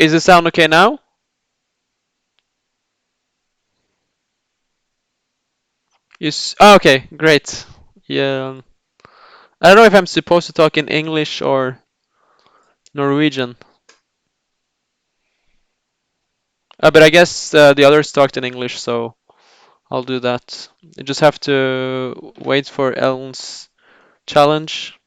Is the sound okay now? Oh, okay, great. Yeah. I don't know if I'm supposed to talk in English or Norwegian. But I guess the others talked in English, so I'll do that. You just have to wait for Ellen's challenge.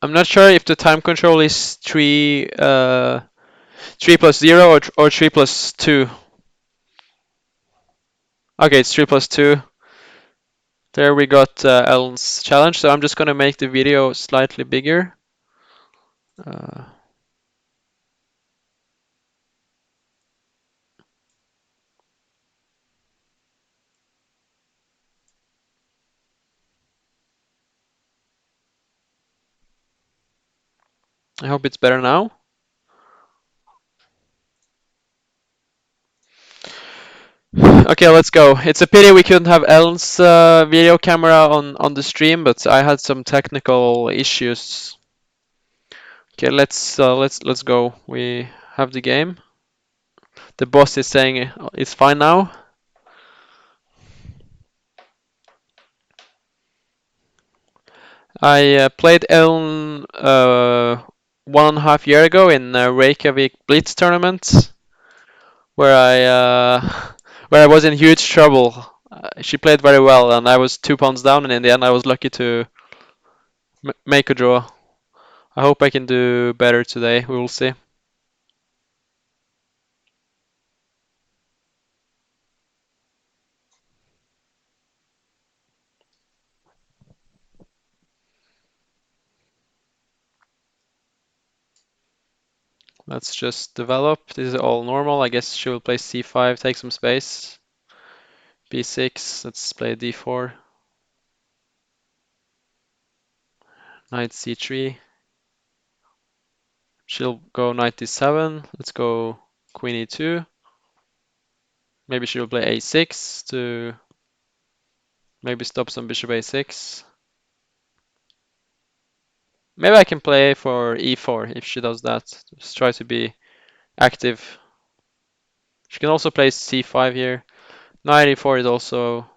I'm not sure if the time control is 3 plus 0 or 3 plus 2. Okay, it's 3 plus 2. There we got Ellen's challenge, so I'm just gonna make the video slightly bigger. Uh, I hope it's better now. Okay, let's go. It's a pity we couldn't have Ellen's video camera on the stream, but I had some technical issues. Okay, let's go. We have the game. The boss is saying it's fine now. I played Ellen 1.5 year ago in Reykjavik Blitz tournament, where I where I was in huge trouble. She played very well, and I was 2 pounds down, and in the end, I was lucky to make a draw. I hope I can do better today. We will see. Let's just develop. This is all normal. I guess she will play c5, take some space. b6. Let's play d4. Knight c3. She'll go knight d7. Let's go queen e2. Maybe she'll play a6 to maybe stop some bishop a6. Maybe I can play for e4 if she does that. Just try to be active. She can also play c5 here. Knight e4 is also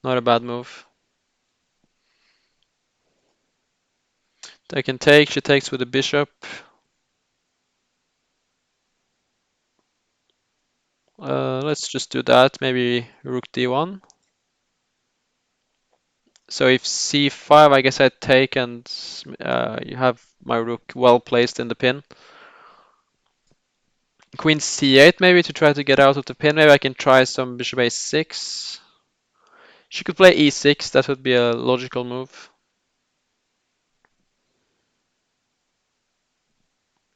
not a bad move. I can take. She takes with the bishop. Let's just do that. Maybe rook d1. So if c5, I guess I take and you have my rook well placed in the pin. Queen c8 maybe to try to get out of the pin. Maybe I can try some bishop a6. She could play e6. That would be a logical move.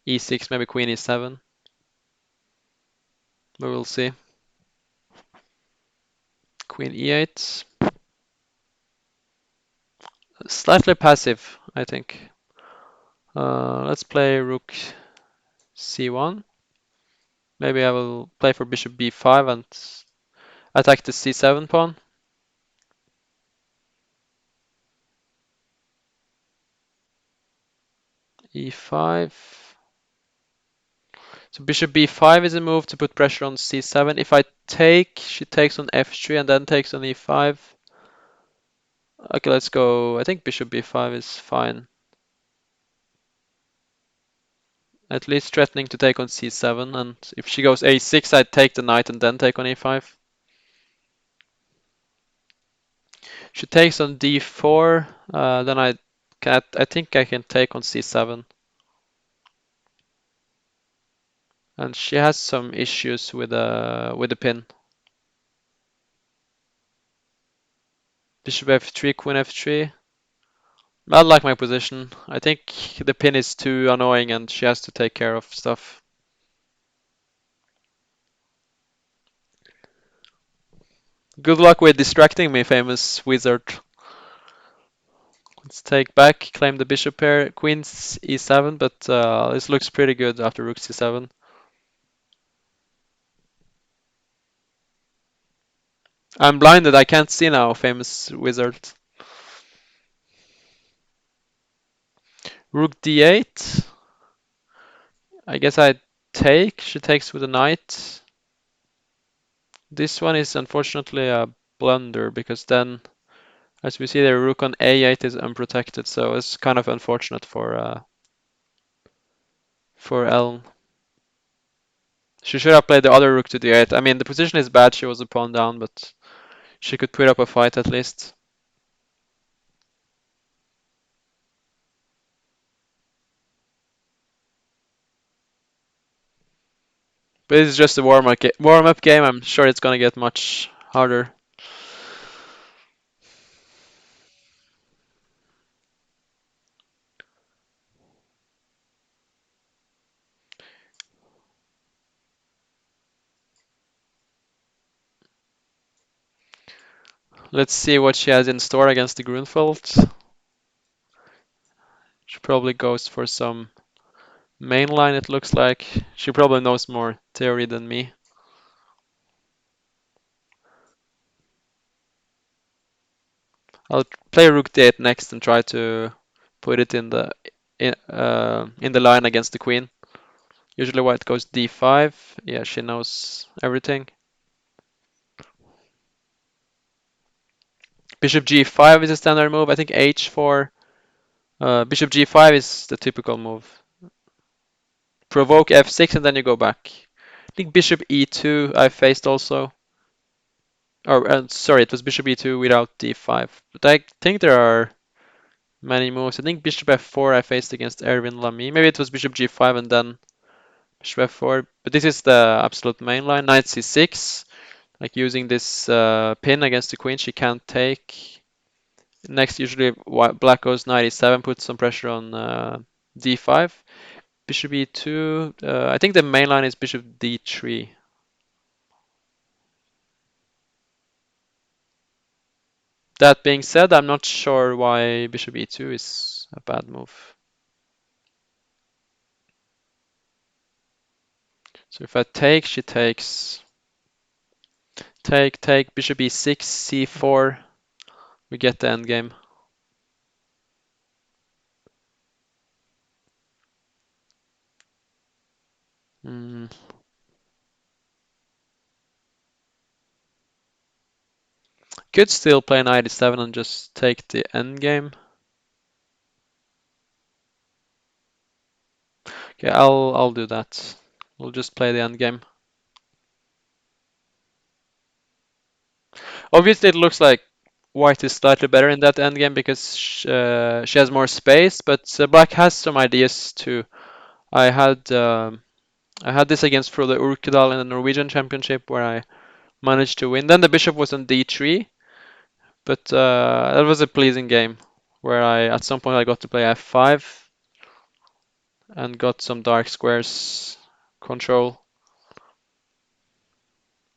e6, maybe queen e7. We will see. Queen e8. Slightly passive, I think. Let's play rook c1. Maybe I will play for bishop b5 and attack the c7 pawn. e5. So bishop b5 is a move to put pressure on c7. If I take, she takes on f3 and then takes on e5. Okay, let's go. I think bishop b5 is fine. At least threatening to take on c7, and if she goes a6, I'd take the knight and then take on e5. She takes on d4, then I think I can take on c7. And she has some issues with the pin. Bishop f3, queen f3. I like my position. I think the pin is too annoying and she has to take care of stuff. Good luck with distracting me, famous wizard. Let's take back, claim the bishop pair, queen's e7, but this looks pretty good after rook c7. I'm blinded, I can't see now, famous wizard. Rook d8. I guess I take. She takes with a knight. This one is unfortunately a blunder because then, as we see there, rook on a8 is unprotected, so it's kind of unfortunate for Ellen. She should have played the other rook to d8. I mean, the position is bad. She was a pawn down, but she could put up a fight at least. But it's just a warm-up game. I'm sure it's gonna get much harder. Let's see what she has in store against the Grunfeld. She probably goes for some mainline, it looks like. She probably knows more theory than me. I'll play rook d8 next and try to put it in the line against the queen. Usually white goes d5. Yeah, she knows everything. Bishop g5 is a standard move. I think h4. Bishop g5 is the typical move. Provoke f6 and then you go back. I think bishop e2 I faced also. Or sorry, it was bishop e2 without d5. But I think there are many moves. I think bishop f4 I faced against Erwin Lamy. Maybe it was bishop g5 and then bishop f4. But this is the absolute main line. Knight c6. Like using this pin against the queen, she can't take. Next, usually black goes knight e7, puts some pressure on d5. Bishop e2. I think the main line is bishop d3. That being said, I'm not sure why bishop e2 is a bad move. So if I take, she takes. Take, bishop e6, c4. We get the endgame. Mm. Could still play knight e7 and just take the endgame. Okay, I'll do that. We'll just play the endgame. Obviously, it looks like white is slightly better in that endgame because she has more space, but black has some ideas too. I had I had this against Frode Urkedal in the Norwegian Championship where I managed to win. Then the bishop was on d3, but that was a pleasing game where I at some point I got to play f5 and got some dark squares control.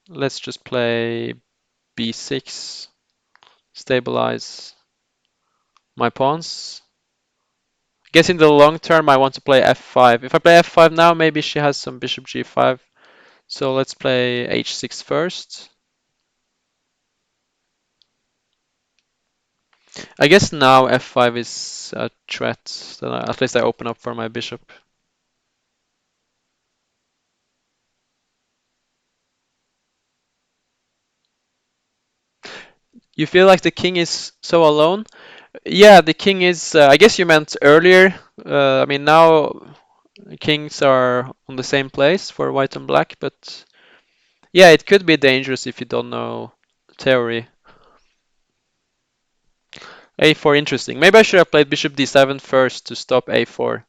Let's just play b6, stabilize my pawns. Guess in the long term I want to play f5. If I play f5 now, maybe she has some bishop g5. So let's play h6 first. I guess now f5 is a threat. Then at least I open up for my bishop. You feel like the king is so alone? Yeah, the king is. I guess you meant earlier. I mean, now kings are on the same place for white and black, but yeah, it could be dangerous if you don't know theory. a4 interesting. Maybe I should have played bishop d7 first to stop a4.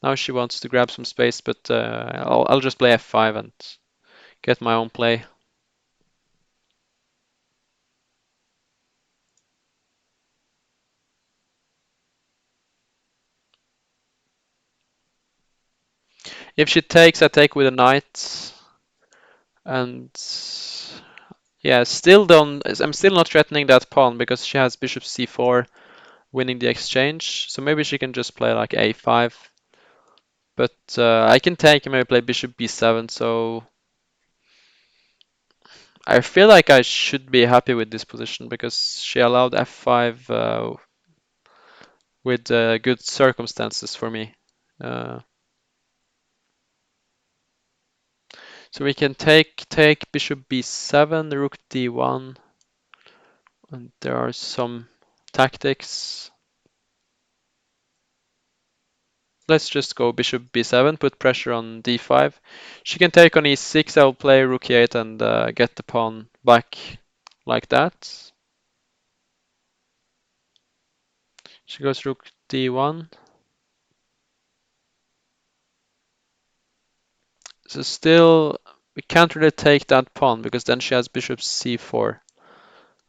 Now she wants to grab some space, but I'll just play f5 and get my own play. If she takes, I take with a knight. And yeah, still don't. I'm still not threatening that pawn because she has bishop c4 winning the exchange. So maybe she can just play like a5. But I can take and maybe play bishop b7. So I feel like I should be happy with this position because she allowed f5 with good circumstances for me. Uh, so we can take bishop b7, rook d1, and there are some tactics. Let's just go bishop b7, put pressure on d5. She can take on e6. I'll play rook e8 and get the pawn back like that. She goes rook d1. So still, we can't really take that pawn because then she has bishop c4.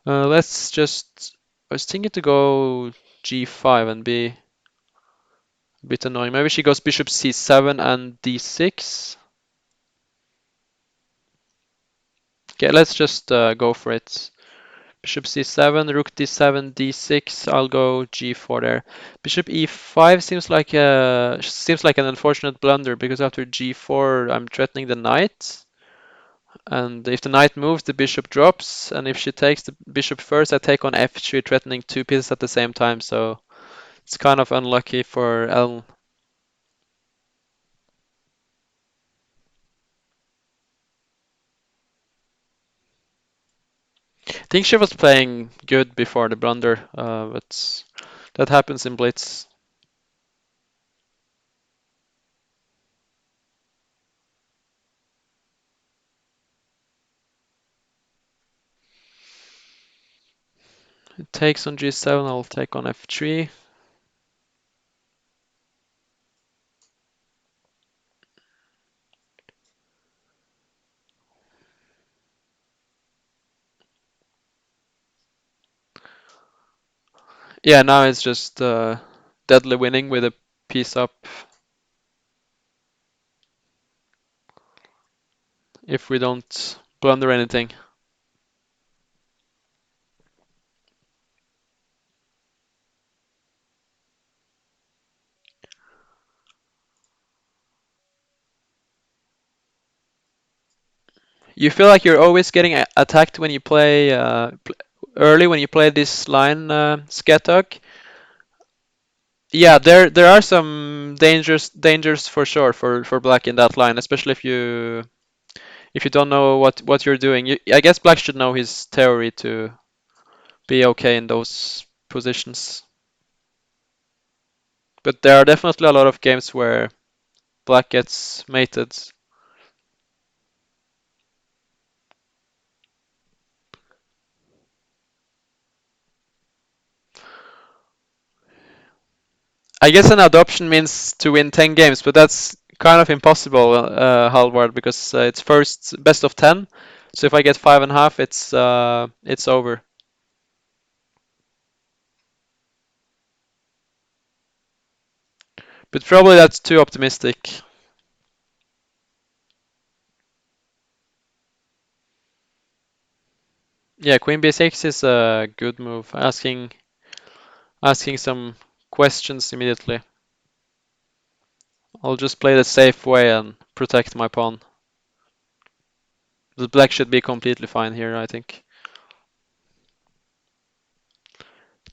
Let's just. I was thinking to go g5 and be a bit annoying. Maybe she goes bishop c7 and d6. Okay, let's just go for it. Bishop c7, rook d7, d6. I'll go g4 there. Bishop e5 seems like an unfortunate blunder because after g4 I'm threatening the knight. And if the knight moves, the bishop drops. And if she takes the bishop first, I take on f3, threatening two pieces at the same time. So it's kind of unlucky for Ellen. I think she was playing good before the blunder, but that happens in Blitz. It takes on g7, I'll take on f3. Yeah, now it's just deadly winning with a piece up if we don't blunder anything. You feel like you're always getting attacked when you play early when you play this line, Sketok. Yeah, there are some dangers for sure for black in that line, especially if you don't know what you're doing. I guess black should know his theory to be okay in those positions. But there are definitely a lot of games where black gets mated. I guess an adoption means to win 10 games, but that's kind of impossible, Halvard, because it's first best of 10. So if I get 5.5, it's over. But probably that's too optimistic. Yeah, Queen b6 is a good move. Asking some questions immediately. I'll just play the safe way and protect my pawn. The black should be completely fine here, I think.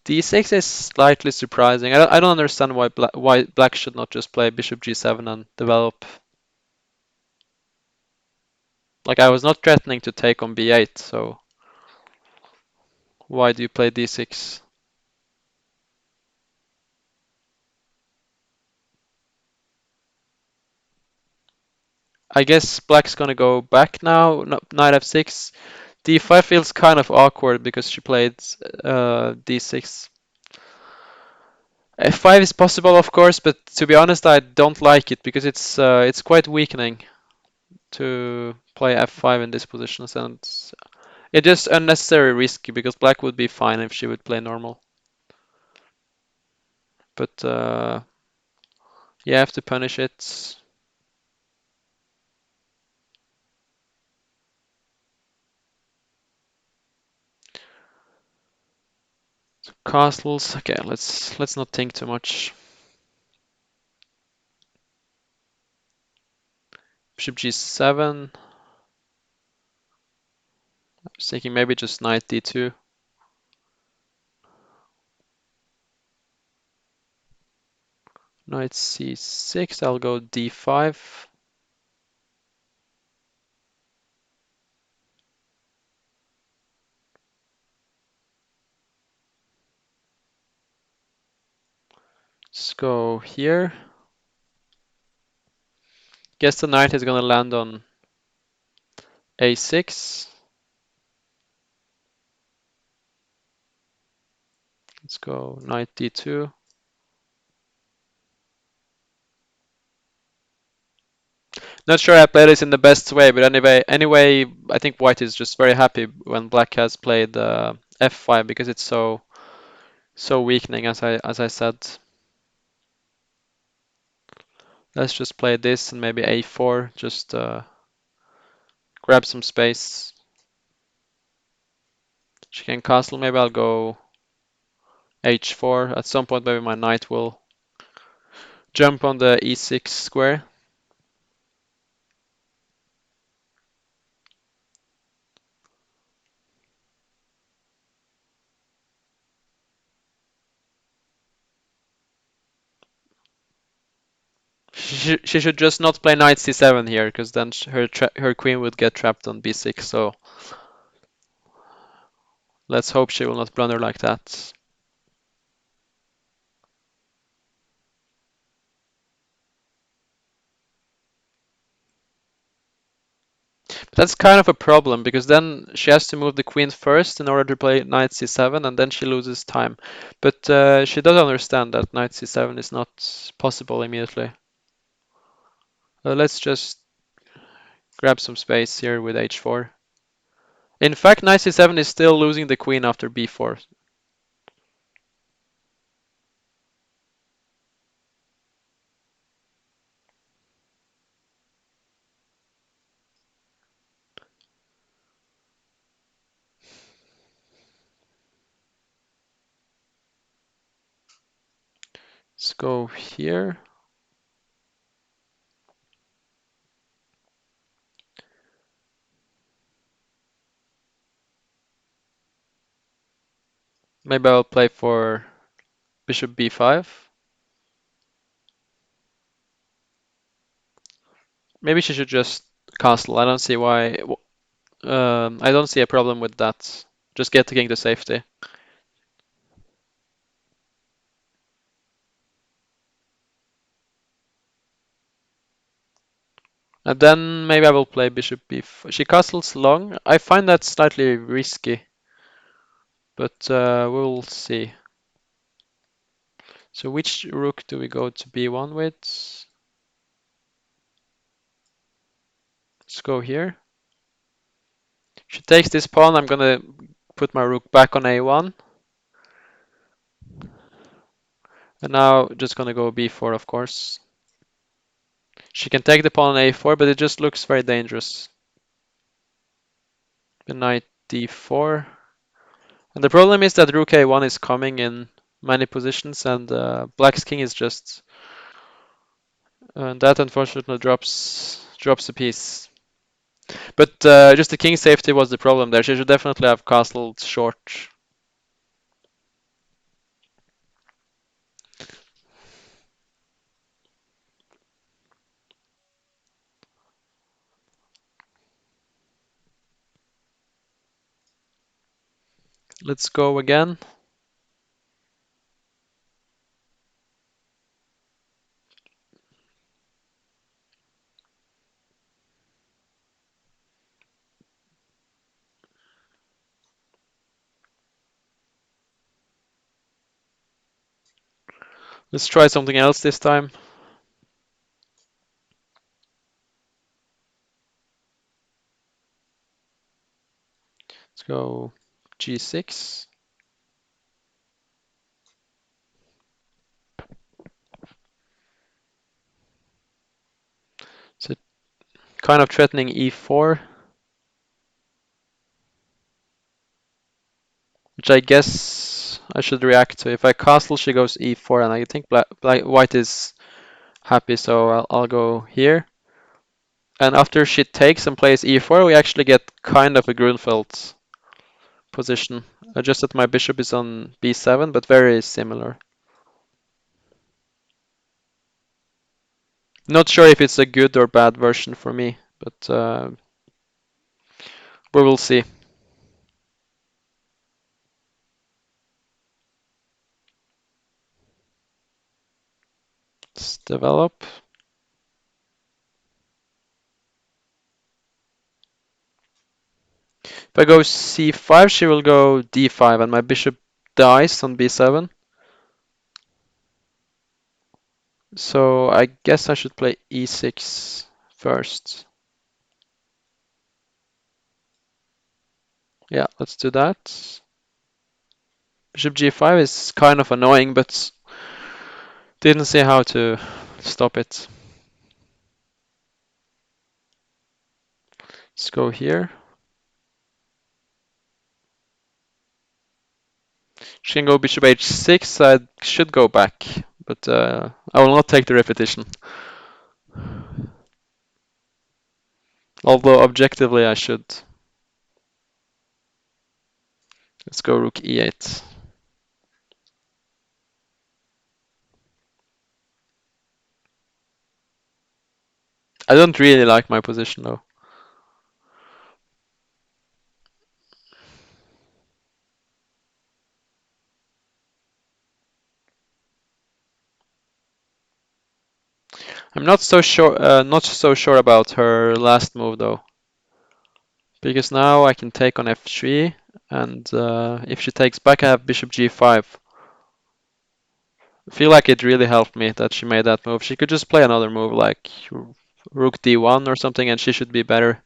d6 is slightly surprising. I don't understand why black should not just play bishop g7 and develop. Like I was not threatening to take on b8, so why do you play d6? I guess black's gonna go back now. No, knight f6. d5 feels kind of awkward because she played d6. f5 is possible, of course, but to be honest, I don't like it because it's quite weakening to play f5 in these positions, and it's just unnecessary risky because black would be fine if she would play normal. But you have to punish it. Castles. Okay, let's not think too much. Bishop g7. I was thinking maybe just knight d2. Knight c6. I'll go d5. Let's go here. Guess the knight is gonna land on a6. Let's go knight d2. Not sure I played this in the best way, but anyway, I think white is just very happy when black has played f5 because it's so weakening, as I said. Let's just play this and maybe a4, just grab some space. She can castle. Maybe I'll go h4. At some point, maybe my knight will jump on the e6 square. She should just not play knight c7 here, because then her queen would get trapped on b6. So let's hope she will not blunder like that. That's kind of a problem, because then she has to move the queen first in order to play knight c7, and then she loses time. But she does understand that knight c7 is not possible immediately. Let's just grab some space here with h4. In fact, knight c7 is still losing the queen after b4. Let's go here. Maybe I'll play for bishop b5. Maybe she should just castle. I don't see why. I don't see a problem with that. Just get the king to safety. And then maybe I will play bishop b4. She castles long. I find that slightly risky, but we'll see. So which rook do we go to b1 with? Let's go here. She takes this pawn. I'm gonna put my rook back on a1. And now just gonna go b4, of course. She can take the pawn on a4, but it just looks very dangerous. The knight d4. And the problem is that rook a1 is coming in many positions, and black's king is just... and that unfortunately drops a piece. But just the king safety was the problem there. She should definitely have castled short. Let's go again. Let's try something else this time. Let's go g6. So kind of threatening e4, which I guess I should react to. If I castle, she goes e4, and I think white is happy, so I'll go here. And after she takes and plays e4, we actually get kind of a Grunfeld position. Just that my bishop is on b7, but very similar. Not sure if it's a good or bad version for me, but we will see. Let's develop. If I go c5, she will go d5, and my bishop dies on b7. So I guess I should play e6 first. Yeah, let's do that. Bishop g5 is kind of annoying, but didn't see how to stop it. Let's go here. She can go bishop h6. I should go back, but I will not take the repetition. Although objectively I should. Let's go rook e8. I don't really like my position though. I'm not so sure about her last move though, because now I can take on f3, and if she takes back, I have bishop g5. I feel like it really helped me that she made that move. She could just play another move like rook d1 or something, and she should be better.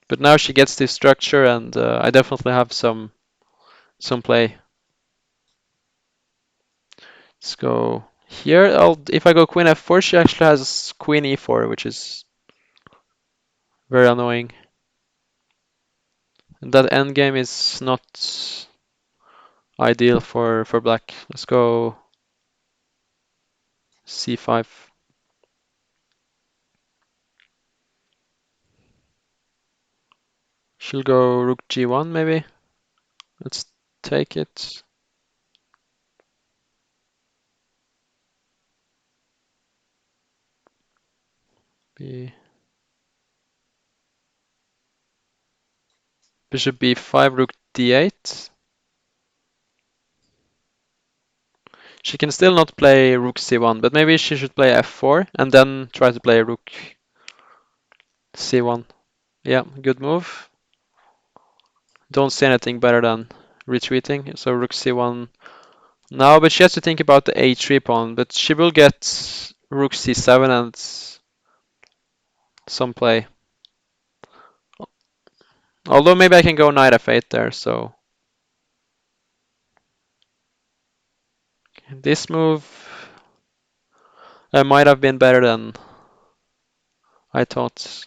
But now she gets this structure, and I definitely have some play. Let's go here. If I go queen f4, she actually has queen e4, which is very annoying. And that endgame is not ideal for black. Let's go c5. She'll go rook g1 maybe. Let's take it. Bishop b5, rook d8. She can still not play rook c1, but maybe she should play f4 and then try to play rook c1. Yeah, good move. Don't see anything better than retreating. So rook c1 now, but she has to think about the a3 pawn. But she will get rook c7 and some play. Although maybe I can go knight f8 there. So this move might have been better than I thought.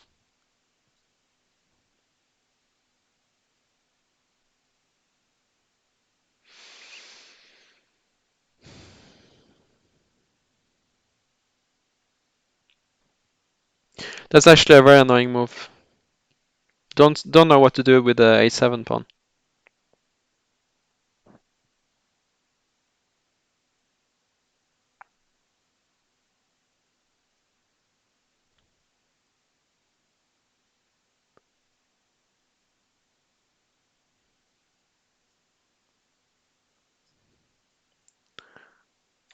That's actually a very annoying move. Don't know what to do with the a7 pawn.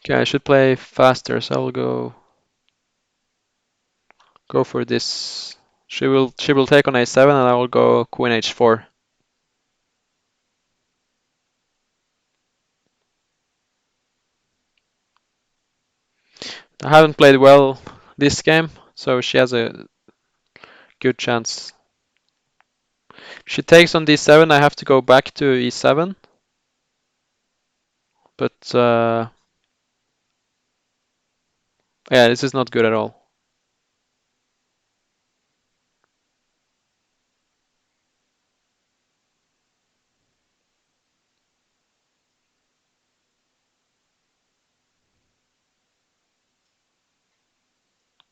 Okay, I should play faster, so I'll go for this. She will take on a7, and I will go queen h4. I haven't played well this game, so she has a good chance. She takes on d7, I have to go back to e7. But yeah, this is not good at all.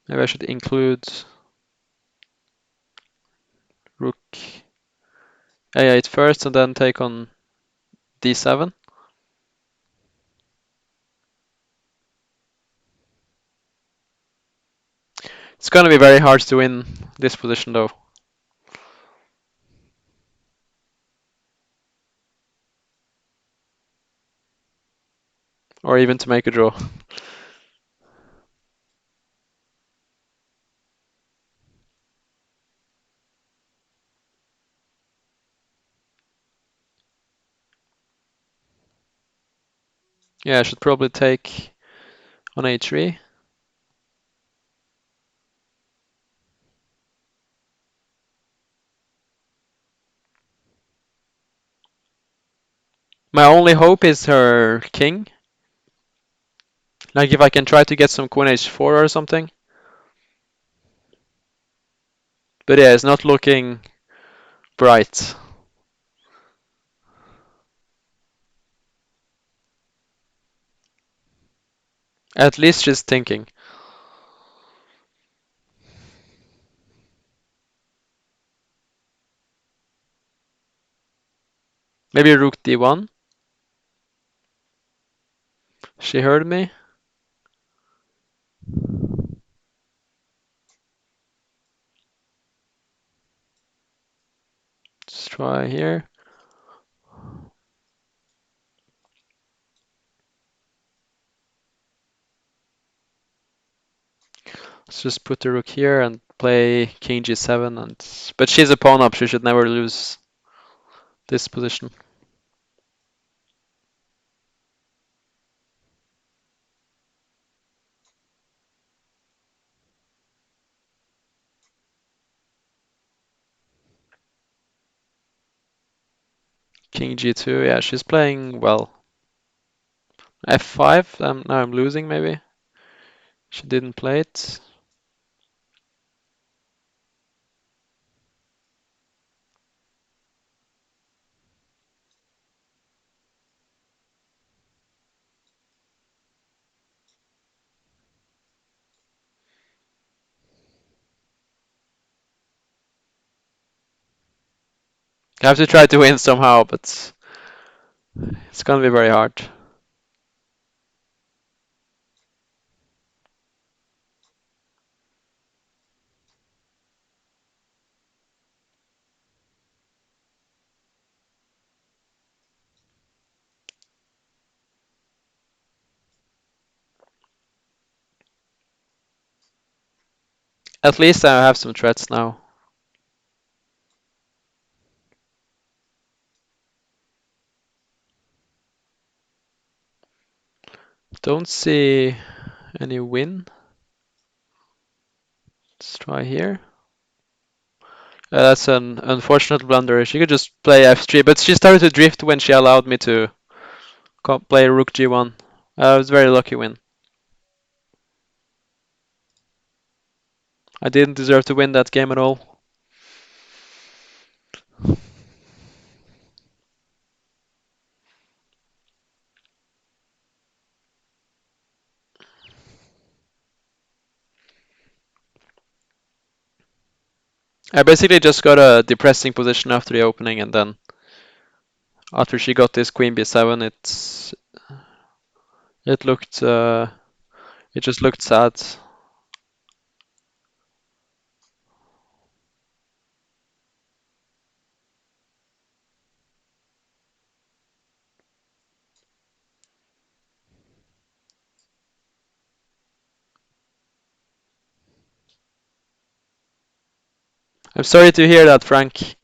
Maybe I should include rook a8 first and then take on d7. It's gonna be very hard to win this position though, or even to make a draw. Yeah, I should probably take on a3. My only hope is her king. Like if I can try to get some queen h4 or something. But yeah, it's not looking bright. At least she's thinking. Maybe rook d1. She heard me. Let's try here. Let's just put the rook here and play king g7. But she's a pawn up. She should never lose this position. King g2. Yeah, she's playing well. f5. Now I'm losing maybe. She didn't play it. I have to try to win somehow, but it's gonna be very hard. At least I have some threats now. Don't see any win. Let's try here. That's an unfortunate blunder. She could just play f3, but she started to drift when she allowed me to play rook g1. It was a very lucky win. I didn't deserve to win that game at all. I basically just got a depressing position after the opening, and then after she got this queen b7, it looked it just looked sad. I'm sorry to hear that, Frank.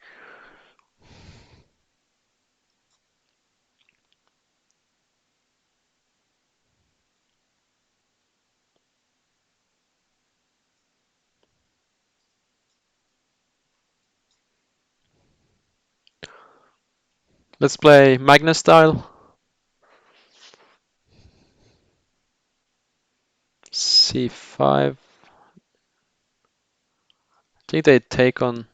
Let's play Magnus style. c5. I think they take on.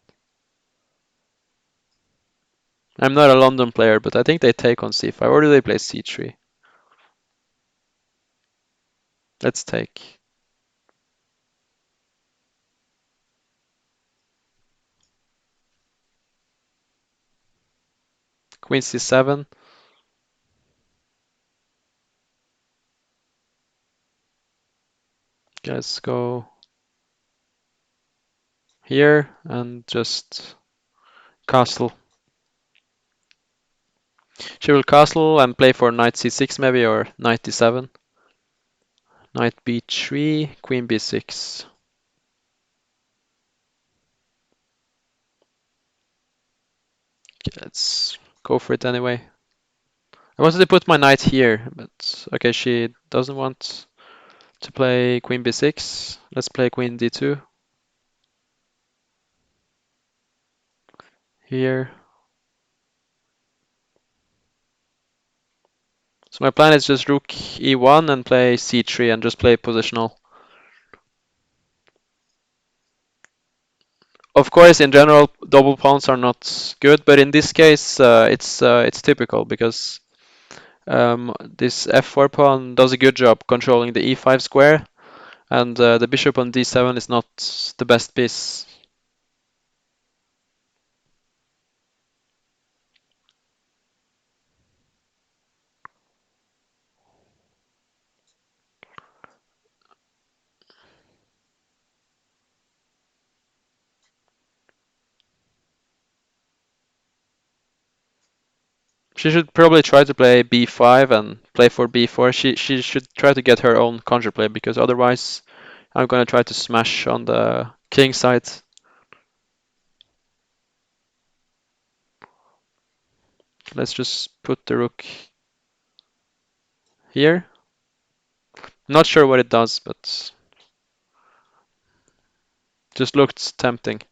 I'm not a London player, but I think they take on c5. Or do they play c3? Let's take. Queen c7. Let's go here and just castle. She will castle and play for knight c6 maybe, or knight d7. Knight b3, queen b6. Okay, let's go for it anyway. I wanted to put my knight here, but okay, she doesn't want to play queen b6. Let's play queen d2 here. So my plan is just rook e1 and play c3 and just play positional. Of course, in general, double pawns are not good, but in this case, it's typical because this f4 pawn does a good job controlling the e5 square, and the bishop on d7 is not the best piece. She should probably try to play b5 and play for b4. She should try to get her own counterplay, because otherwise I'm gonna try to smash on the king side. Let's just put the rook here. Not sure what it does, but just looked tempting.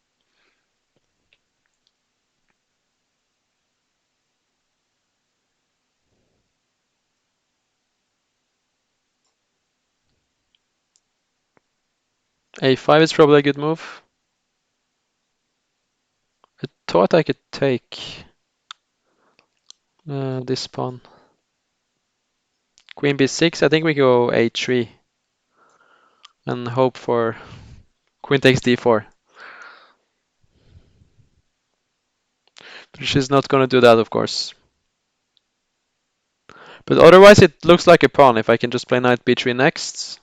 a5 is probably a good move. I thought I could take this pawn. Queen b6, I think we go a3 and hope for queen takes d4. But she's not gonna do that, of course. But otherwise it looks like a pawn if I can just play knight b3 next.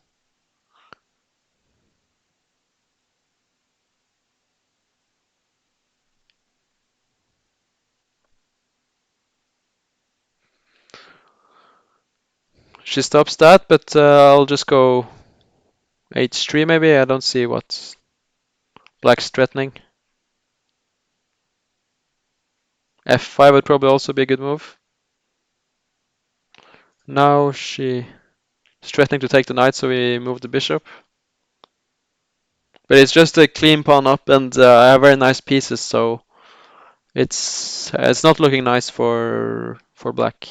She stops that, but I'll just go h3 maybe. I don't see what black's threatening. f5 would probably also be a good move. Now she's threatening to take the knight, so we move the bishop. But it's just a clean pawn up, and I have very nice pieces, so it's not looking nice for black.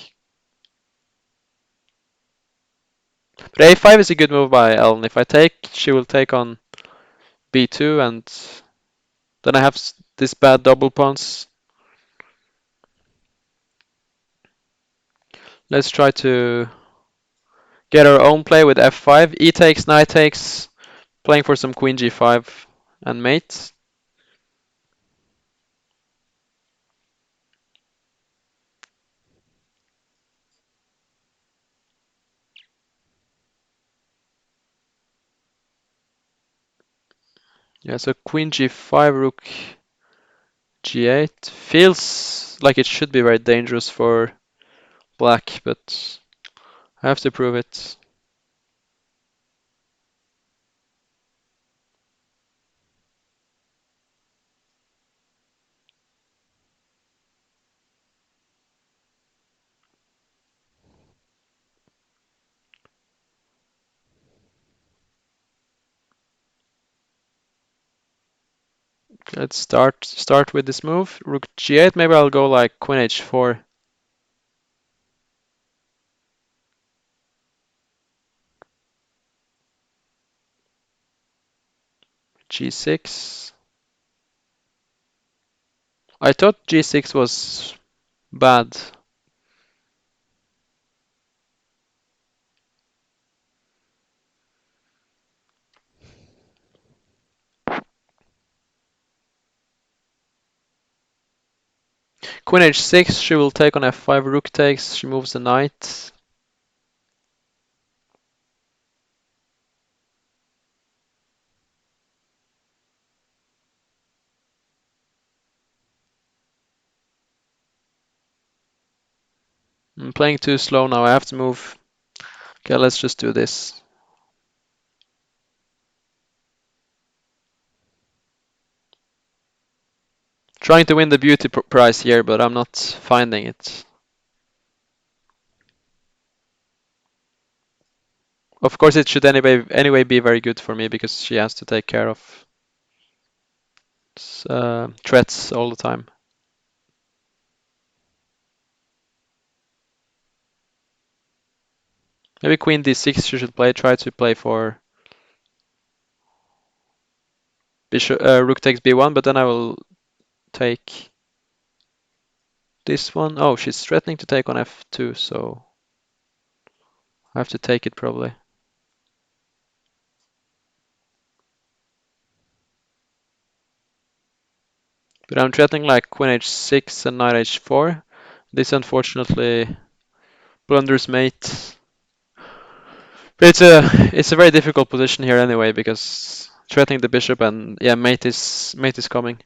But a5 is a good move by Ellen. If I take, she will take on b2, and then I have this bad double pawns. Let's try to get our own play with f5. E takes, knight takes, playing for some queen g5 and mate. Yeah, so queen g5, rook g8. Feels like it should be very dangerous for black, but I have to prove it. Let's start with this move. Rook g8, maybe I'll go like queen h4. g6. I thought g6 was bad. Queen h6, she will take on f5, rook takes, she moves the knight. I'm playing too slow now, I have to move. Okay, let's just do this. Trying to win the beauty prize here, but I'm not finding it. Of course, it should anyway be very good for me because she has to take care of threats all the time. Maybe queen d6 she should try to play for bishop, rook takes b1, but then I will take this one. Oh, she's threatening to take on f2, so I have to take it probably. But I'm threatening like queen h6 and knight h4. This unfortunately blunders mate. But it's a very difficult position here anyway because threatening the bishop and yeah, mate is coming.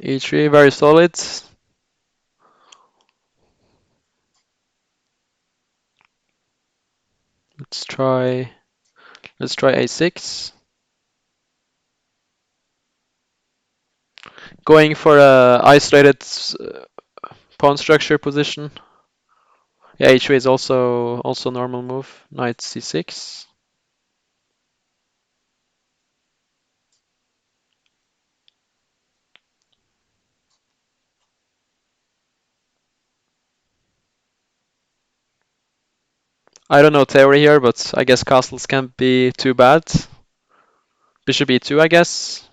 E3 very solid. Let's try a6. Going for a isolated pawn structure position. Yeah, h3 is also normal move. Knight c6. I don't know theory here, but I guess castles can't be too bad. Bishop e2, I guess.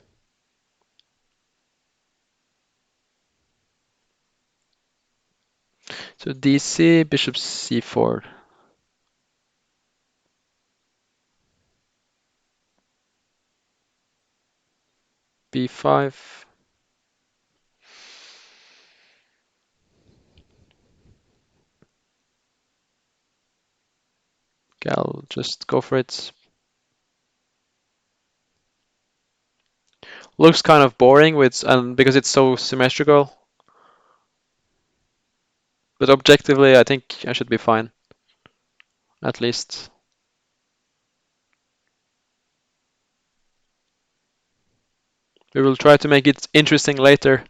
So dc, bishop c4. b5. Okay, I'll just go for it. Looks kind of boring and because it's so symmetrical. But objectively, I think I should be fine. At least. We will try to make it interesting later.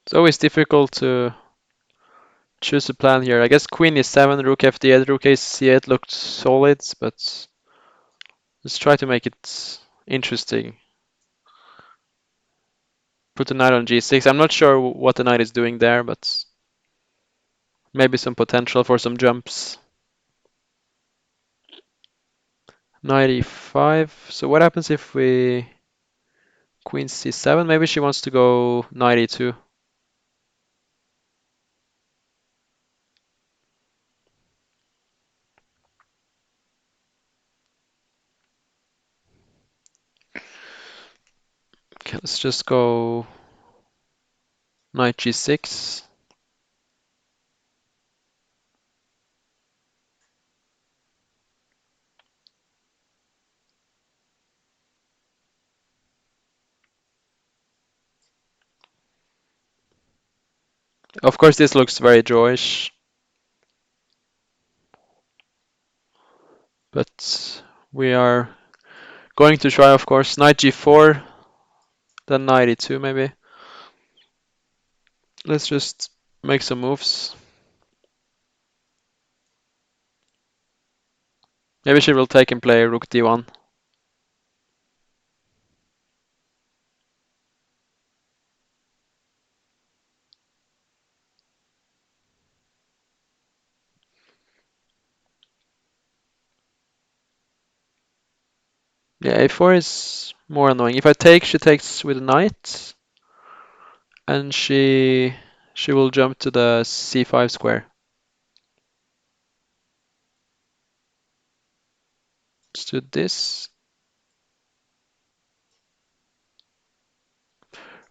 It's always difficult to choose a plan here. I guess queen e7, rook f8, rook ac8 looked solid, but let's try to make it interesting. Put the knight on g6. I'm not sure what the knight is doing there, but maybe some potential for some jumps. Knight e5. So what happens if we queen c7? Maybe she wants to go knight e2. Okay, let's just go Knight g6. Of course, this looks very drawish, but we are going to try, of course, knight g4, then knight e2 maybe. Let's just make some moves. Maybe she will take and play rook d1. Yeah, a4 is more annoying. If I take, she takes with a knight, and she will jump to the c5 square. Let's do this.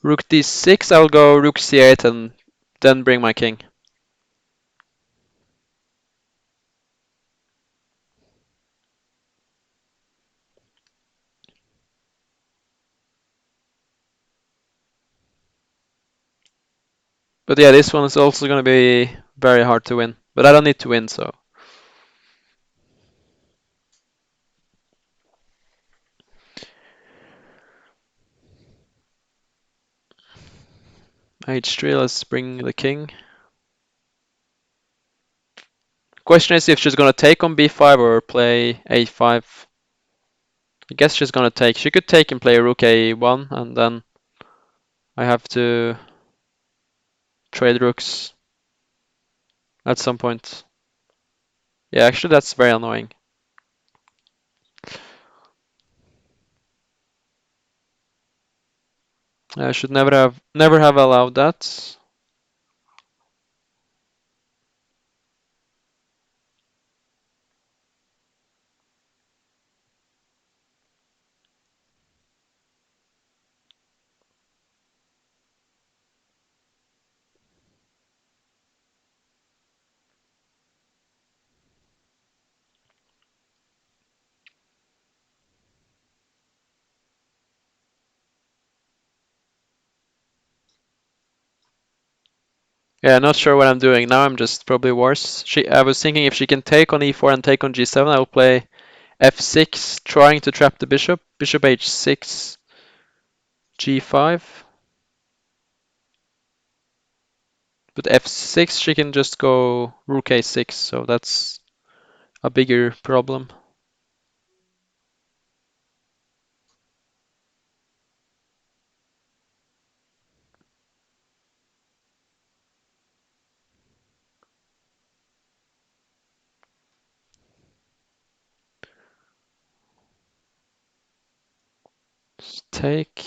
Rook d6, I'll go rook c8 and then bring my king. But yeah, this one is also going to be very hard to win. But I don't need to win, so. h3, let's bring the king. Question is if she's going to take on b5 or play a5. I guess she's going to take. She could take and play rook a1, and then I have to trade rooks at some point. Yeah, actually that's very annoying. I should never have allowed that. Yeah, not sure what I'm doing. Now I'm just probably worse. I was thinking if she can take on e4 and take on g7, I will play f6, trying to trap the bishop. Bishop h6, g5. But f6, she can just go rook a6, so that's a bigger problem. Just take.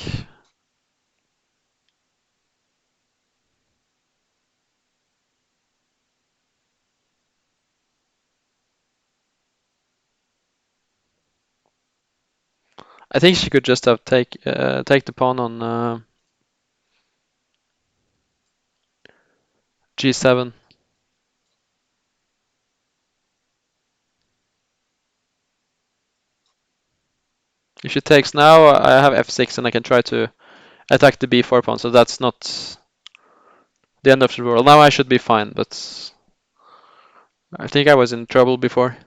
I think she could just have take the pawn on g7. If she takes now, I have f6 and I can try to attack the b4 pawn, so that's not the end of the world. Now I should be fine, but I think I was in trouble before.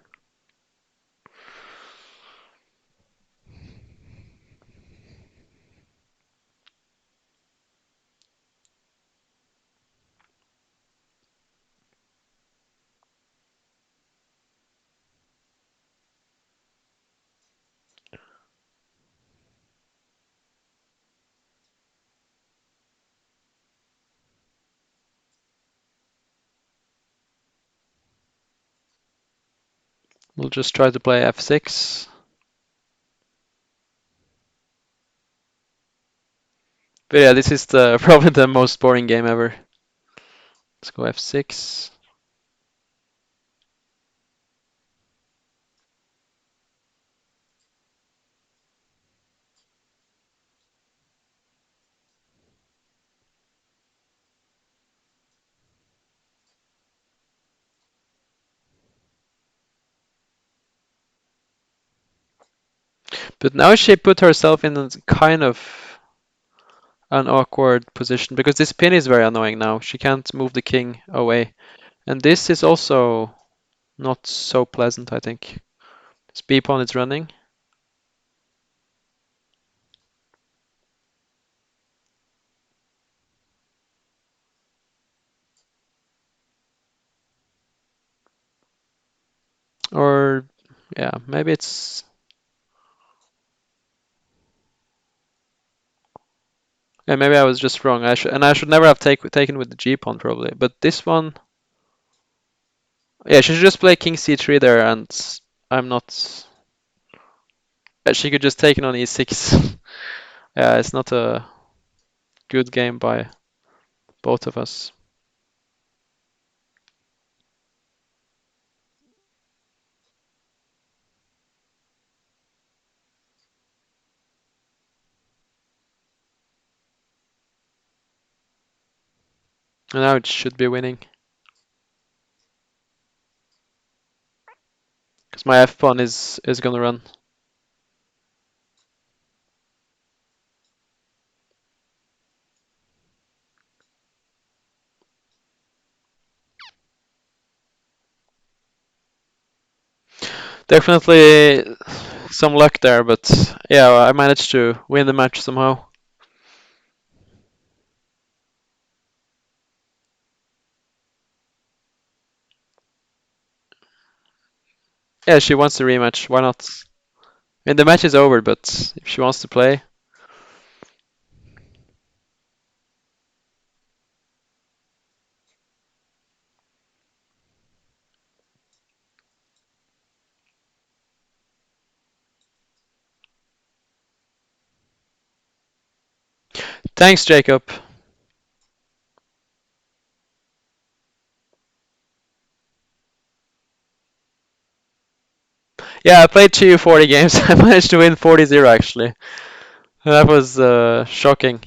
We'll just try to play f6. But yeah, this is probably the most boring game ever. Let's go f6. But now she put herself in a kind of an awkward position because this pin is very annoying now. She can't move the king away. And this is also not so pleasant, I think. This b pawn is running. Or, yeah, maybe it's... Yeah, maybe I was just wrong. I should never have taken with the g pawn probably. But this one... Yeah, she should just play king c3 there and I'm not... Yeah, she could just take it on e6. Yeah, it's not a good game by both of us. And now it should be winning. Because my f pawn is gonna run. Definitely some luck there, but yeah, I managed to win the match somehow. Yeah, she wants the rematch. Why not? I mean, the match is over, but if she wants to play, thanks, Jacob. Yeah, I played 240 games. I managed to win 40-0 actually. That was shocking.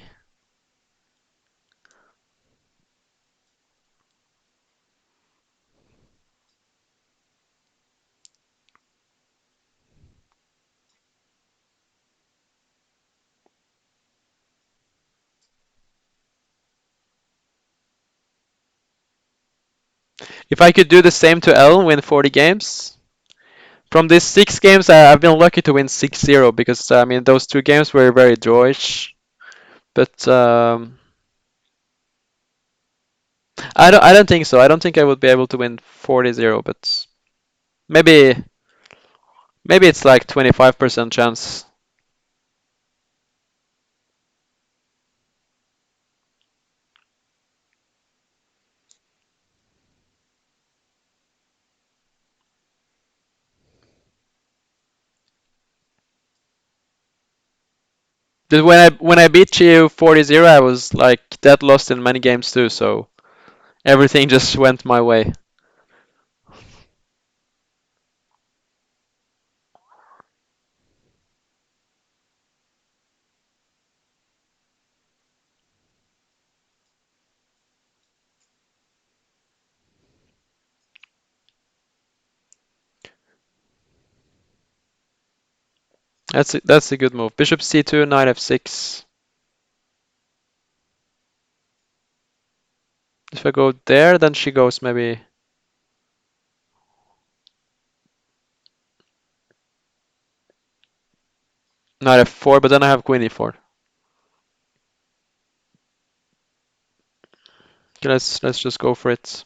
If I could do the same to Ellen, win 40 games. From these 6 games, I've been lucky to win 6-0 because I mean those 2 games were very drawish. But I don't think so. I don't think I would be able to win 40-0, but maybe maybe it's like 25% chance. But when I beat you 40-0, I was like dead lost in many games too, so everything just went my way. That's a good move. Bishop c2, knight f6. If I go there, then she goes maybe knight f4, but then I have queen e4. Okay, let's just go for it.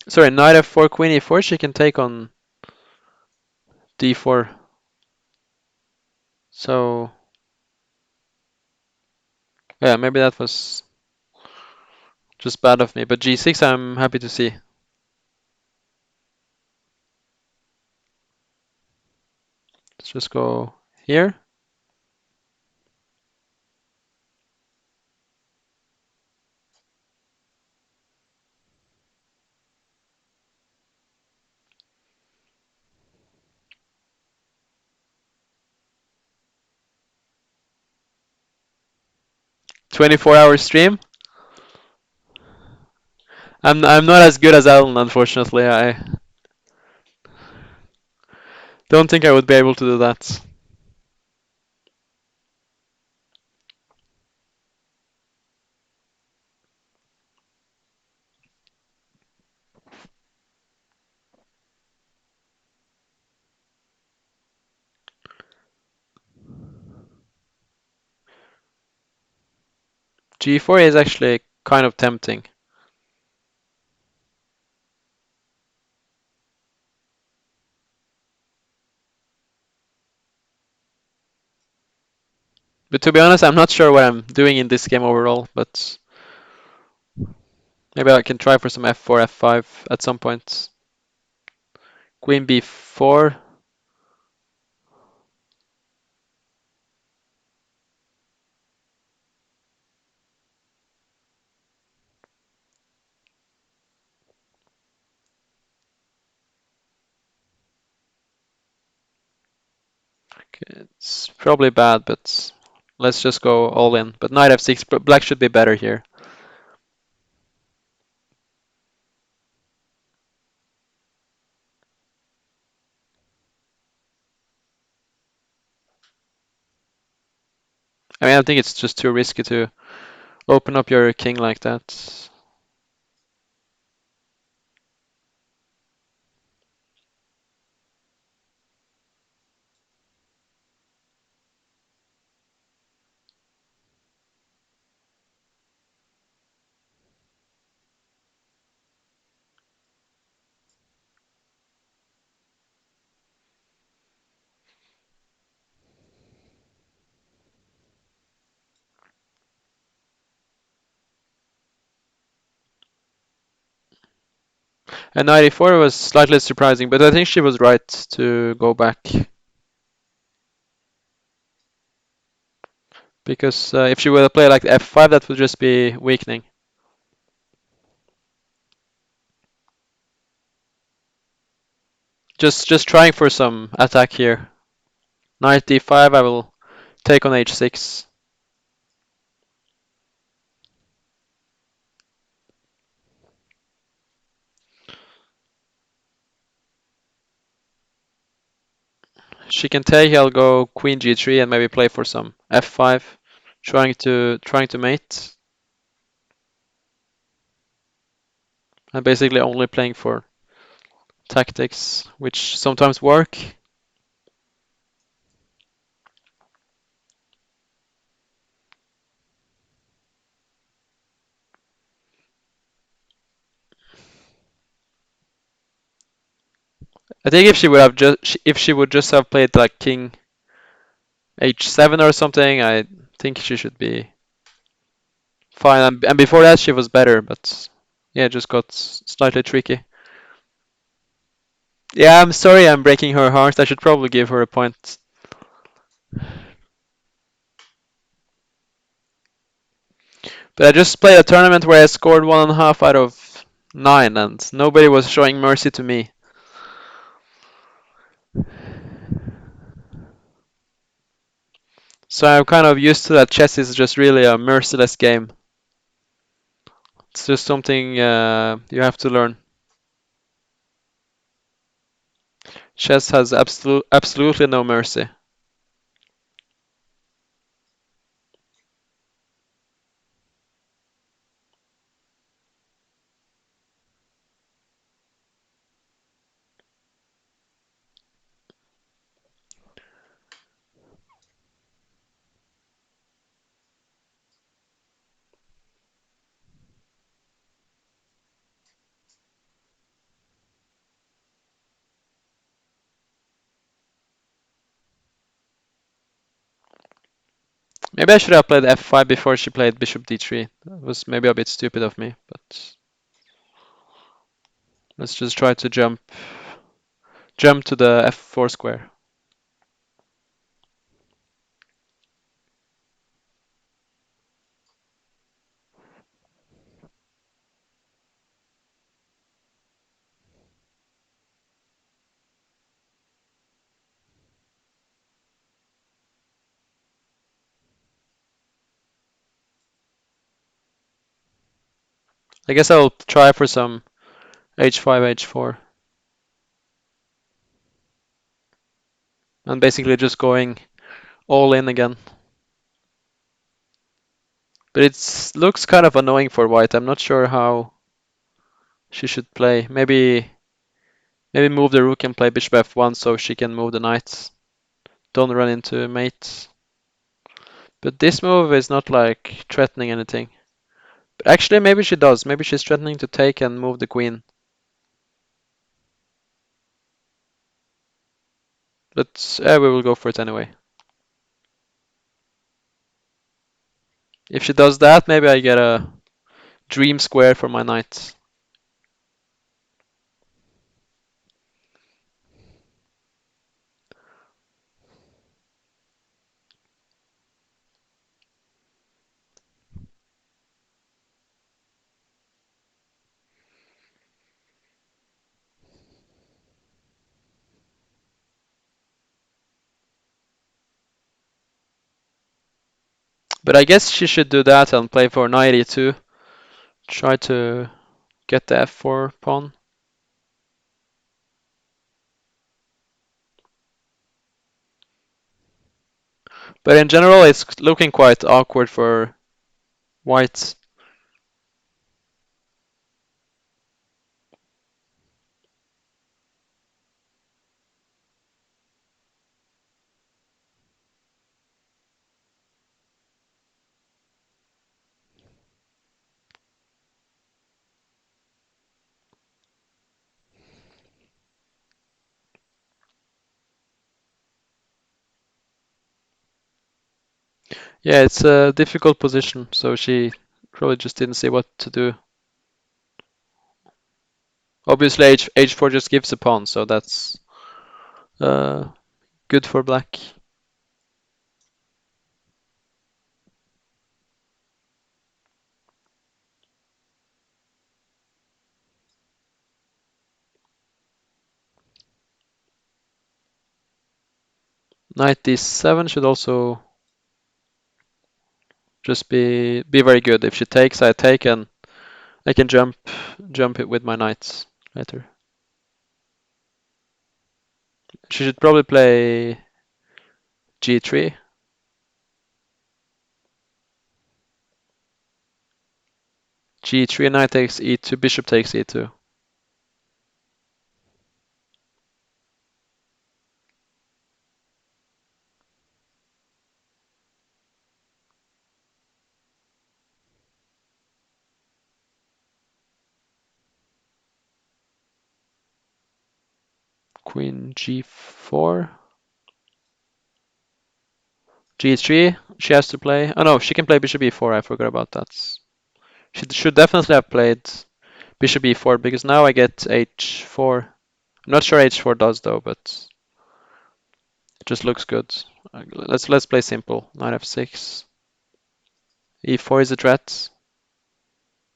Sorry, knight f4, queen e4. She can take on d4. So yeah, maybe that was just bad of me. But g6, I'm happy to see. Let's just go here. 24-hour stream. I'm not as good as Ellen, unfortunately. I don't think I would be able to do that. G4 is actually kind of tempting. But to be honest, I'm not sure what I'm doing in this game overall, but maybe I can try for some f4, f5 at some point. Queen b4. Okay, it's probably bad, but let's just go all in. But knight f6, black should be better here. I mean, I think it's just too risky to open up your king like that. And knight e4 was slightly surprising, but I think she was right to go back. Because if she would have played like f5, that would just be weakening. Just trying for some attack here. Knight d5, I will take on h6. She can take, I'll go queen g3 and maybe play for some f5, trying to mate. I'm basically only playing for tactics, which sometimes work. I think if she would just have played like king h7 or something, I think she should be fine. And before that, she was better, but yeah, it just got slightly tricky. Yeah, I'm sorry I'm breaking her heart. I should probably give her a point. But I just played a tournament where I scored 1.5 out of 9, and nobody was showing mercy to me. So I'm kind of used to that chess is just really a merciless game. It's just something you have to learn. Chess has absolutely no mercy. Maybe I should have played f5 before she played bishop d3. That was maybe a bit stupid of me, but let's just try to jump to the f4 square. I guess I'll try for some h5, h4. And basically just going all in again. But it looks kind of annoying for white. I'm not sure how she should play. Maybe move the rook and play bishop f1 so she can move the knight. Don't run into mate. But this move is not like threatening anything. But actually maybe she does. Maybe she's threatening to take and move the queen. But we will go for it anyway. If she does that, maybe I get a dream square for my knight. But I guess she should do that and play for knight e2. Try to get the f4 pawn. But in general, it's looking quite awkward for white. Yeah, it's a difficult position, so she probably just didn't see what to do. Obviously, h4 just gives a pawn, so that's good for black. Knight d7 should also just be very good. If she takes, I take, and I can jump it with my knights later. She should probably play g3. G3, knight takes e2, bishop takes e2. Queen g4. g3, she has to play. Oh no, she can play bishop e4. I forgot about that. She should definitely have played bishop e4 because now I get h4. I'm not sure h4 does though, but it just looks good. Let's play simple. Knight f6. e4 is a threat.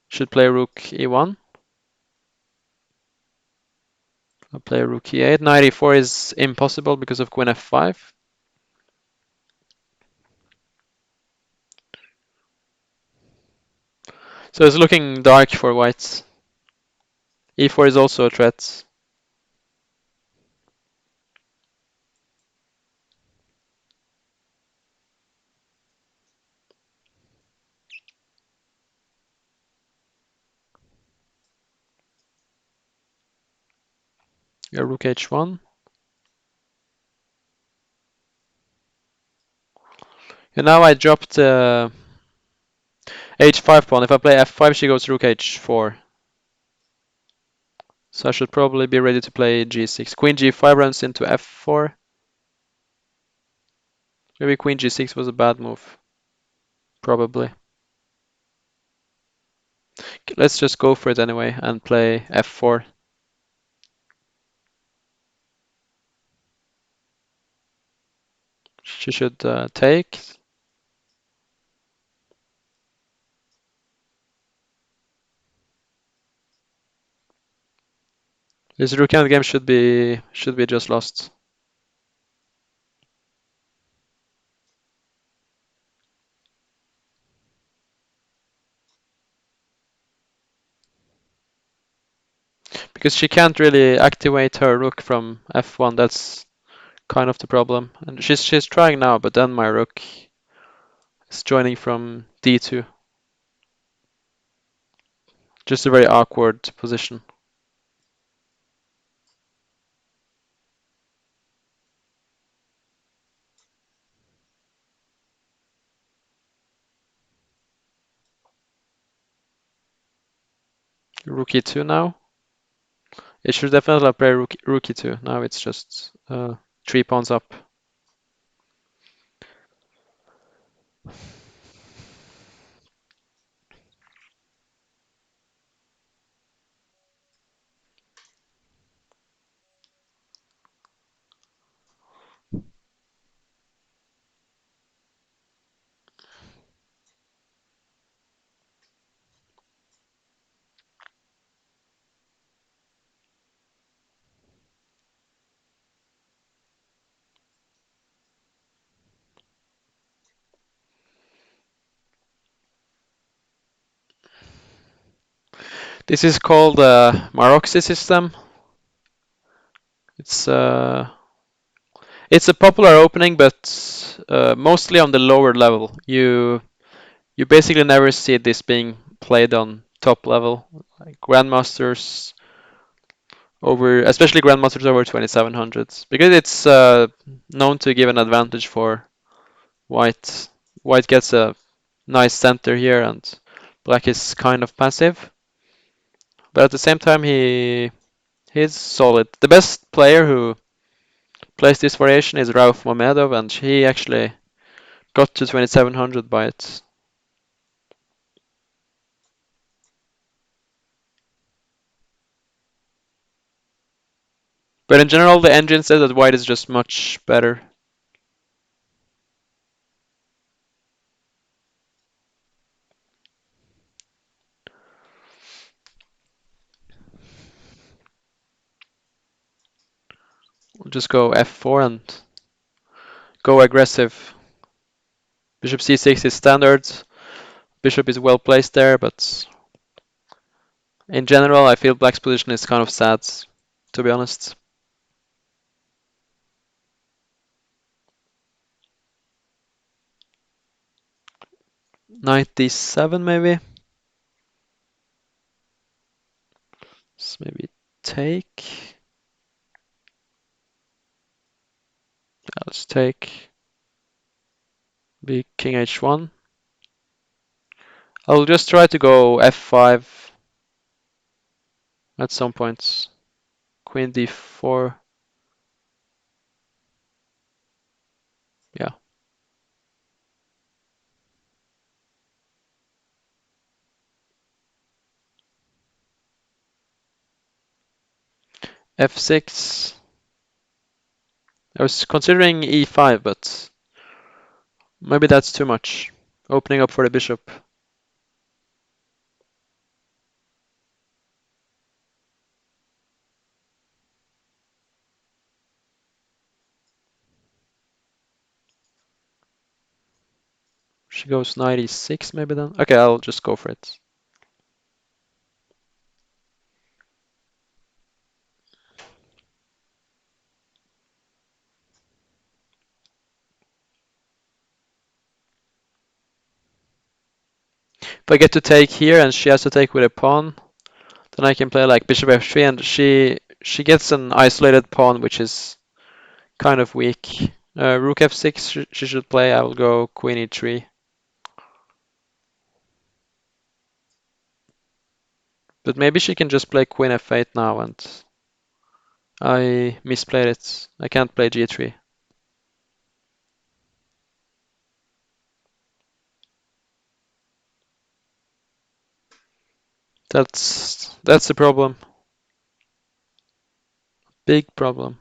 Should play rook e1. I'll play rook e8. Knight e4 is impossible because of queen f5. So it's looking dark for white. e4 is also a threat. Yeah, rook h1. And now I dropped h5 pawn. If I play f5, she goes rook h4. So I should probably be ready to play g6. Queen g5 runs into f4. Maybe queen g6 was a bad move. Probably. Let's just go for it anyway and play f4. She should take. This rook endgame should be just lost. because she can't really activate her rook from f1. That's kind of the problem. And she's trying now, but then my rook is joining from d2. Just a very awkward position. Rook e2 now. It should definitely play rook e2. Now it's just 3 pawns up. This is called the Maroczy system. It's a popular opening, but mostly on the lower level. You basically never see this being played on top level, like grandmasters over, especially grandmasters over 2700s, because it's known to give an advantage for white. White gets a nice center here, and black is kind of passive. But at the same time, he's solid. The best player who plays this variation is Rauf Mamedov, and he actually got to 2700 by it. But in general, the engine says that white is just much better. We'll just go f4 and go aggressive. Bishop c6 is standard. Bishop is well placed there, but in general, I feel black's position is kind of sad, to be honest. Knight d7 maybe. So maybe take. Yeah, let's take. Be king h1. I'll just try to go f5 at some points. Queen d4. Yeah. f6. I was considering e5, but maybe that's too much. Opening up for the bishop. She goes knight e6 maybe then. Okay, I'll just go for it. If I get to take here and she has to take with a pawn, then I can play like bishop f3, and she gets an isolated pawn, which is kind of weak. Rook f6 she should play. I will go queen e3. But maybe she can just play queen f8 now, and I misplayed it. I can't play g3. That's the problem. Big problem.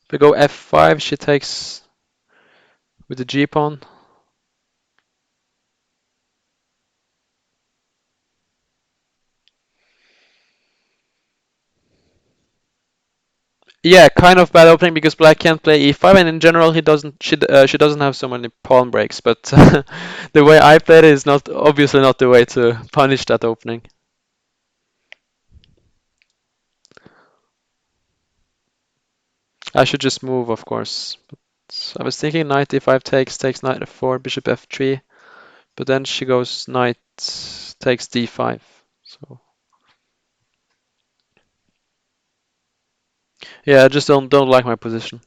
If we go f5, she takes with the g pawn. Yeah, kind of bad opening because black can't play e5, and in general he doesn't. She doesn't have so many pawn breaks. But the way I played it is not obviously not the way to punish that opening. I should just move, of course. But I was thinking knight e5 takes knight f4, bishop f3, but then she goes knight takes d5. So yeah, I just don't like my position.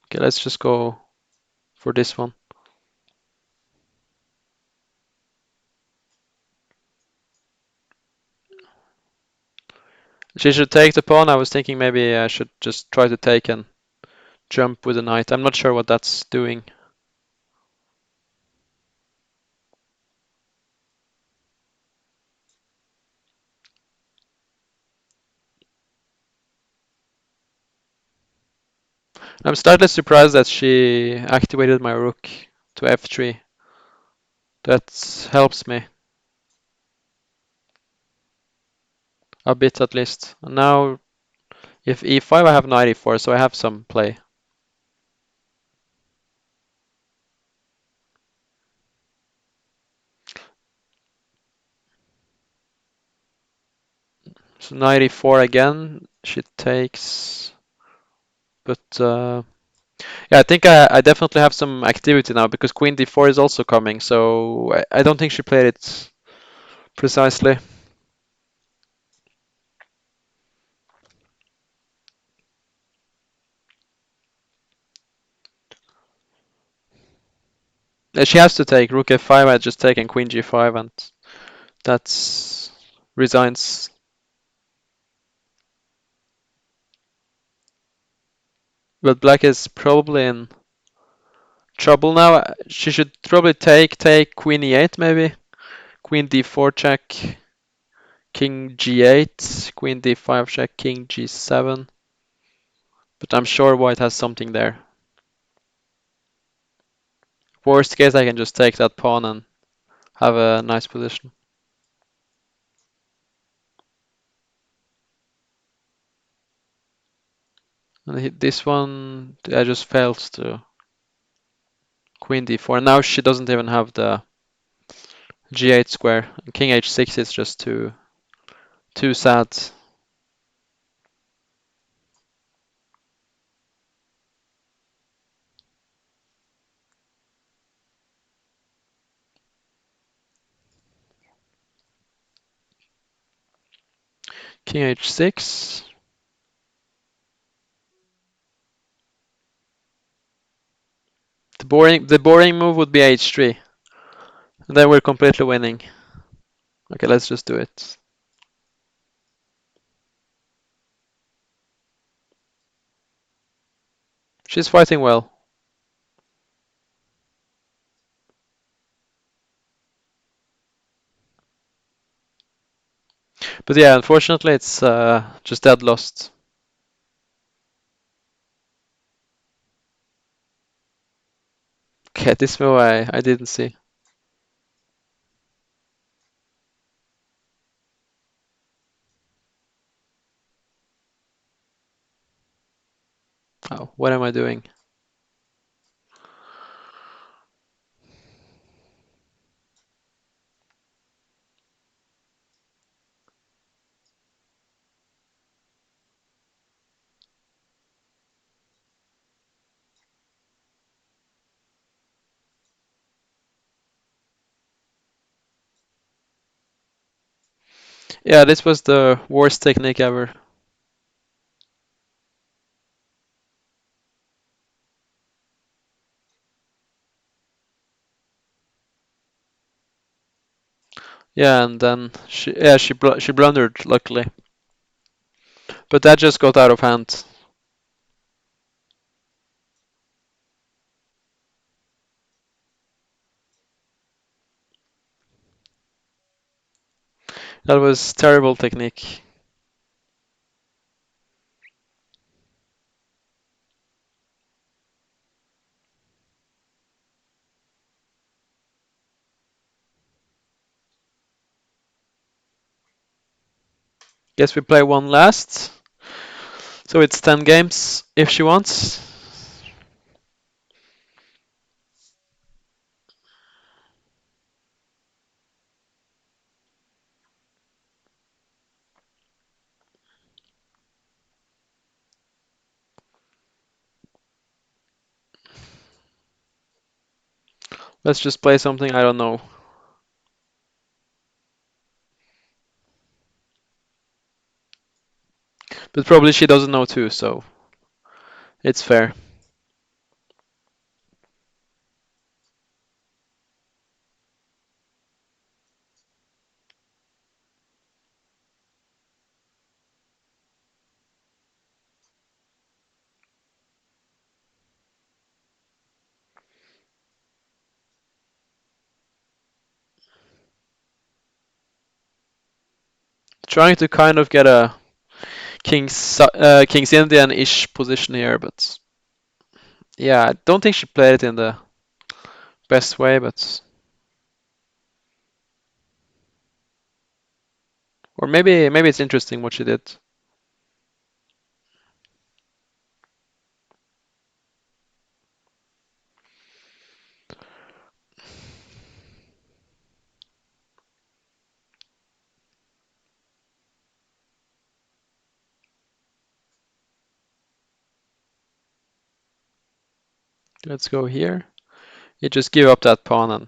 Okay, let's just go for this one. She should take the pawn. I was thinking maybe I should just try to take and jump with the knight. I'm not sure what that's doing. I'm slightly surprised that she activated my rook to f3. That helps me a bit at least. And now, if e5, I have knight e4, so I have some play. So knight e4 again. She takes, but yeah, I think I definitely have some activity now because queen d4 is also coming. So I don't think she played it precisely. She has to take rook f5. I just taken queen g5, and that's resigns. But black is probably in trouble now. She should probably take queen e8 maybe. Queen d4 check, king g8, queen d5 check, king g7. But I'm sure white has something there. Worst case, I can just take that pawn and have a nice position. And this one, I just failed to queen d4. Now she doesn't even have the g8 square. And king h6 is just too sad. King h6. The boring move would be h3. And then we're completely winning. Okay, let's just do it. She's fighting well. But yeah, unfortunately, it's just dead lost. Okay, this move I didn't see. Oh, what am I doing? Yeah, this was the worst technique ever. Yeah, and then she blundered luckily, but that just got out of hand. That was terrible technique. Guess we play one last. So it's 10 games if she wants. Let's just play something I don't know. But probably she doesn't know too, so it's fair. Trying to kind of get a King's Indian-ish position here, but yeah, I don't think she played it in the best way, but or maybe it's interesting what she did. Let's go here. You just give up that pawn and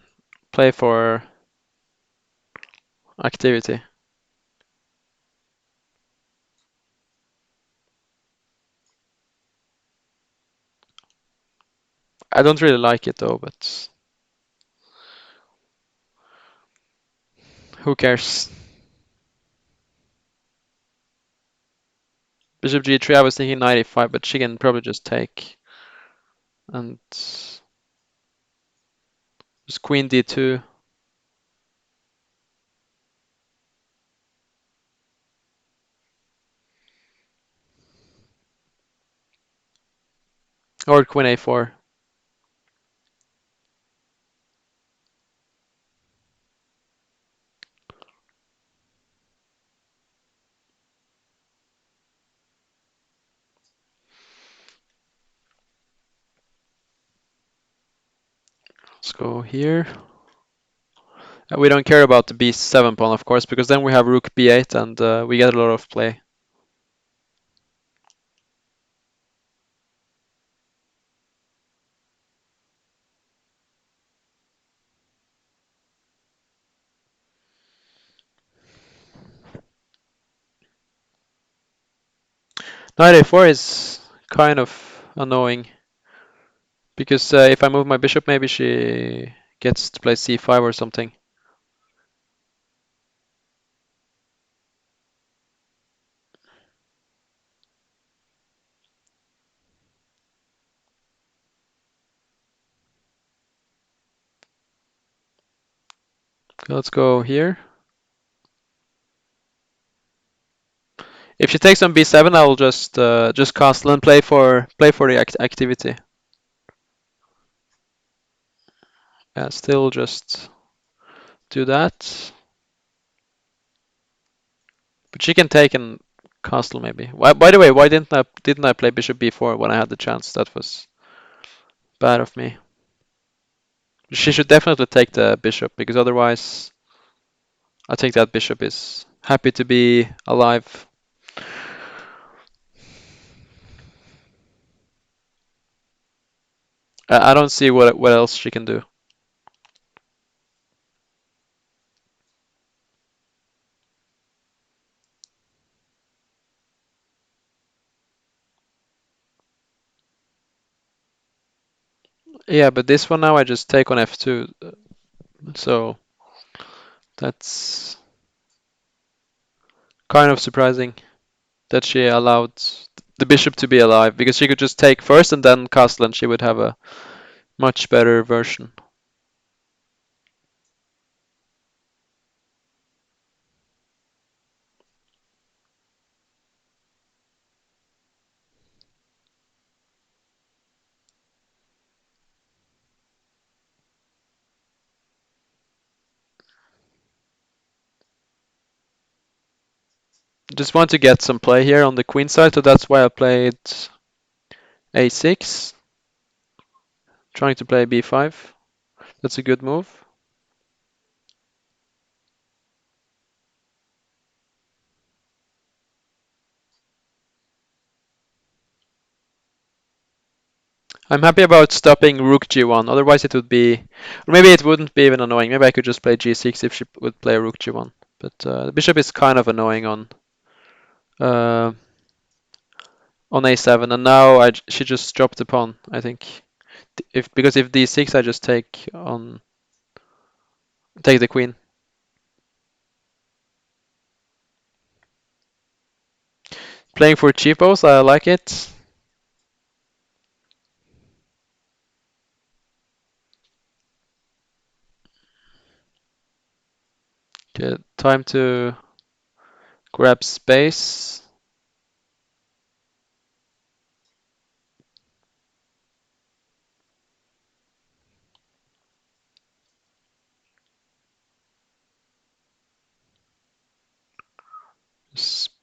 play for activity. I don't really like it though, but who cares? Bishop g3, I was thinking knight e5, but she can probably just take. And just queen d2. Or queen a4. Let's go here. We don't care about the b7 pawn, of course, because then we have rook b8 and we get a lot of play. Knight a4 is kind of annoying because if I move my bishop, maybe she gets to play c5 or something. Let's go here. If she takes on b7, I will just castle and play for the activity. Yeah, still just do that. But she can take and castle maybe. By the way, why didn't I play bishop b4 when I had the chance? That was bad of me. She should definitely take the bishop because otherwise I think that bishop is happy to be alive. I don't see what else she can do. Yeah, but this one now I just take on f2. So that's kind of surprising that she allowed the bishop to be alive because she could just take first and then castle and she would have a much better version. Just want to get some play here on the queen side, so that's why I played a6, trying to play b5. That's a good move. I'm happy about stopping rook g1, otherwise it would be, or maybe it wouldn't be even annoying. Maybe I could just play g6 if she would play rook g1. But the bishop is kind of annoying uh, on a7, and now she just dropped the pawn, I think. Because if d6, I just take the queen. Playing for cheapos, I like it. Okay, time to grab space.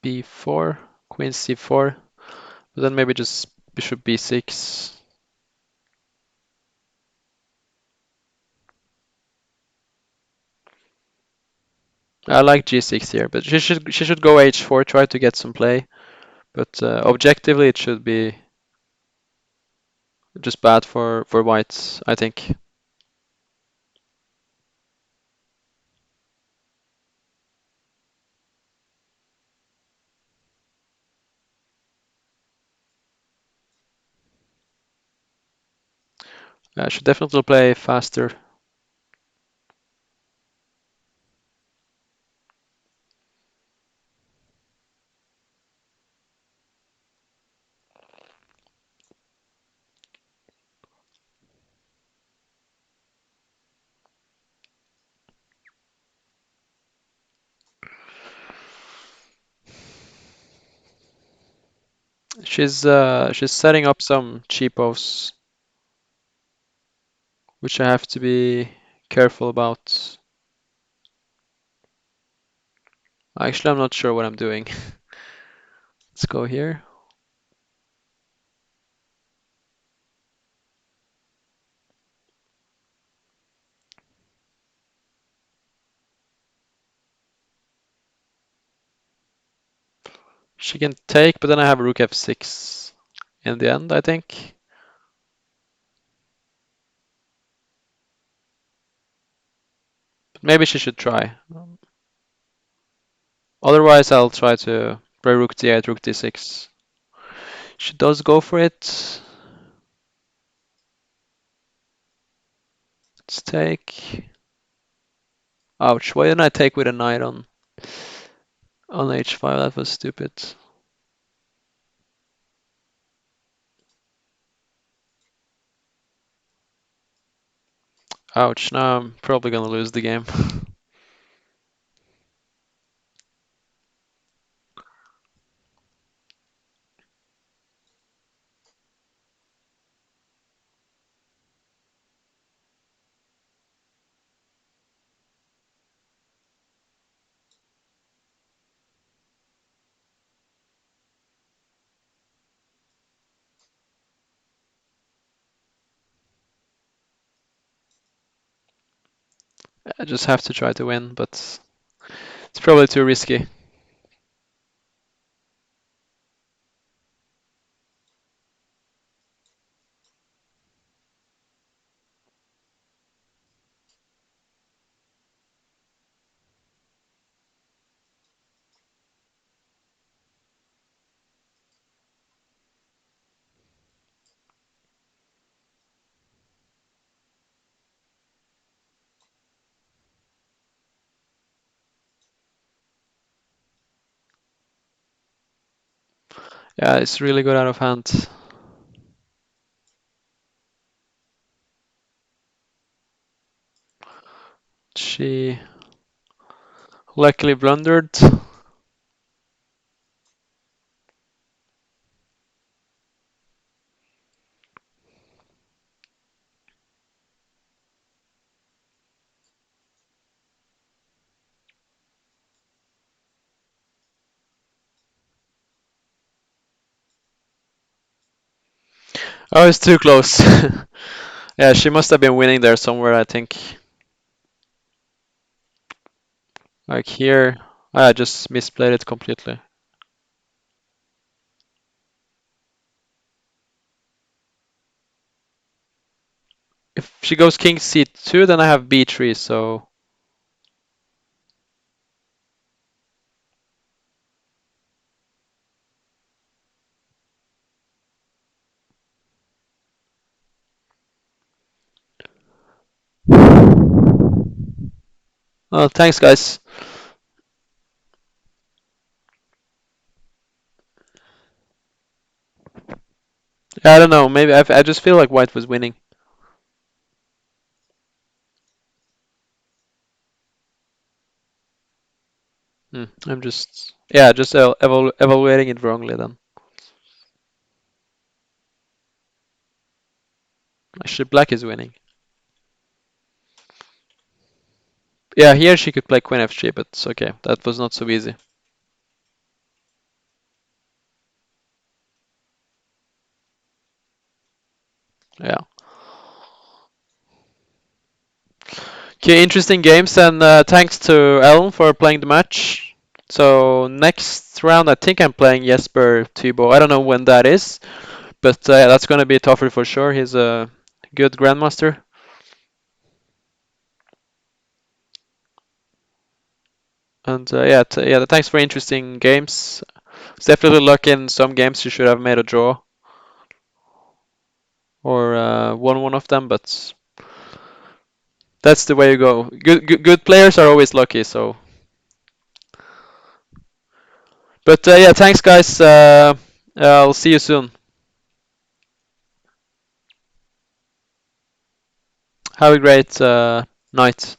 b4, queen c4, but then maybe just bishop b6. I like g6 here, but she should go h4, try to get some play. But objectively, it should be just bad for white, I think. I should definitely play faster. She's setting up some cheapos, which I have to be careful about. Actually, I'm not sure what I'm doing. Let's go here. She can take, but then I have rook f6 in the end, I think. Maybe she should try. Otherwise, I'll try to play rook d8, rook d6. She does go for it. Let's take. Ouch, why didn't I take with a knight on h5? That was stupid. Ouch, now I'm probably gonna lose the game. I just have to try to win, but it's probably too risky. Yeah, it's really good out of hand. She luckily blundered. Oh, it's too close. Yeah, she must have been winning there somewhere, I think. Like here. I just misplayed it completely. If she goes king c2, then I have b3, so... Oh, thanks, guys. Yeah, I don't know. Maybe I just feel like white was winning. I'm just... Yeah, just evaluating it wrongly then. Actually, black is winning. Yeah, here she could play queen f3, but it's okay. That was not so easy. Yeah. Okay, interesting games, and thanks to Ellen for playing the match. So next round, I think I'm playing Jesper Tybo. I don't know when that is, but yeah, that's gonna be tougher for sure. He's a good grandmaster. And yeah, yeah, thanks for interesting games. It's definitely luck in some games you should have made a draw or won one of them, but that's the way you go. Good players are always lucky. So, but yeah, thanks guys. I'll see you soon. Have a great night.